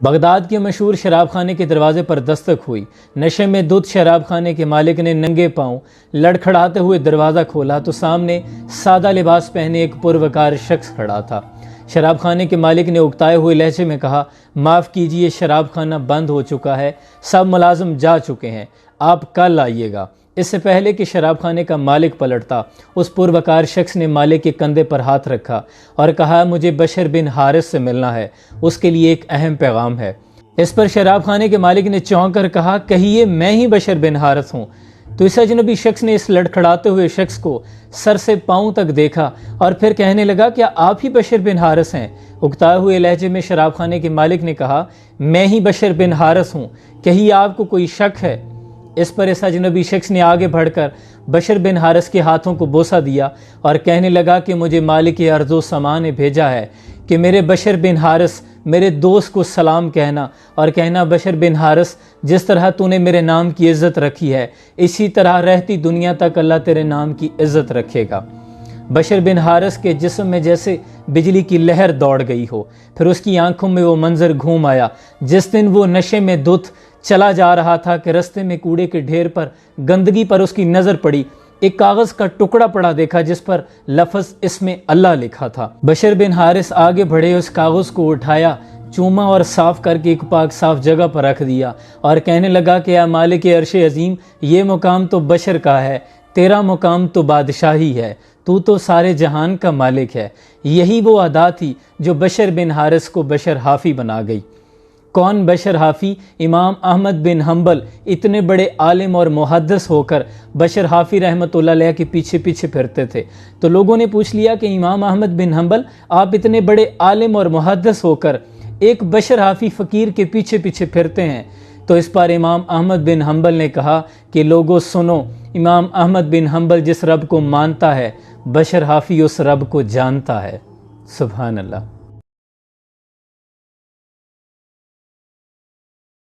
Baghdad کے مشہور شراب خانے کے دروازے پر دستک ہوئی۔ نشے میں دھت شراب خانے کے مالک نے ننگے پاؤں لڑکھڑاتے ہوئے دروازہ کھولا تو سامنے سادہ لباس پہنے ایک پروکار شخص کھڑا تھا۔ شراب خانے کے مالک نے اکتائے ہوئے لہجے میں کہا، معاف کیجئے، شراب خانہ بند ہو چکا ہے، سب ملازم جا چکے ہیں، آپ کل آئیے گا۔ اس سے پہلے کہ شراب خانے کا مالک پلٹتا، اس پروکار شخص نے مالک کے کندھے پر ہاتھ رکھا اور کہا، مجھے بشر بن حارث سے ملنا ہے، اس کے لیے ایک اہم پیغام ہے۔ اس پر شراب خانے کے مالک نے چونک کر کہا، کہیے میں ہی بشر بن حارث ہوں۔ تو اس اجنبی شخص نے اس لڑکھڑاتے ہوئے شخص کو سر سے پاؤں تک دیکھا اور پھر کہنے لگا، کیا آپ ہی بشر بن حارث ہیں؟ اکتائے ہوئے لہجے میں شراب خانے کے مالک نے کہا، میں ہی بشر بن حارث ہوں، کہیے آپ کو کوئی شک ہے؟ اس پر اس اجنبی شخص نے آگے بڑھ کر بشر بن حارث کے ہاتھوں کو بوسہ دیا اور کہنے لگا کہ مجھے مالک ارض و سما نے بھیجا ہے کہ میرے بشر بن حارث میرے دوست کو سلام کہنا اور کہنا، بشر بن حارث، جس طرح تو نے میرے نام کی عزت رکھی ہے، اسی طرح رہتی دنیا تک اللہ تیرے نام کی عزت رکھے گا۔ بشر بن حارث کے جسم میں جیسے بجلی کی لہر دوڑ گئی ہو، پھر اس کی آنکھوں میں وہ منظر گھوم آیا جس دن وہ نشے میں دھت چلا جا رہا تھا کہ رستے میں کوڑے کے ڈھیر پر گندگی پر اس کی نظر پڑی، ایک کاغذ کا ٹکڑا پڑا دیکھا جس پر لفظ اسم اللہ لکھا تھا۔ بشر بن حارث آگے بڑھے، اس کاغذ کو اٹھایا، چوما اور صاف کر کے ایک پاک صاف جگہ پر رکھ دیا اور کہنے لگا کہ اے مالک عرش عظیم، یہ مقام تو بشر کا ہے، تیرا مقام تو بادشاہی ہے، تو سارے جہان کا مالک ہے۔ یہی وہ ادا تھی جو بشر بن حارث کو بشر حافی بنا گئی۔ کون بشر حافی؟ امام احمد بن حنبل اتنے بڑے عالم اور محدث ہو کر بشر حافی رحمۃ اللہ علیہ کے پیچھے پیچھے پھرتے تھے۔ تو لوگوں نے پوچھ لیا کہ امام احمد بن حنبل، آپ اتنے بڑے عالم اور محدث ہو کر ایک بشر حافی فقیر کے پیچھے پیچھے پھرتے ہیں؟ تو اس پر امام احمد بن حنبل نے کہا کہ لوگوں سنو، امام احمد بن حنبل جس رب کو مانتا ہے، بشر حافی اس رب کو جانتا ہے۔ سبحان اللہ۔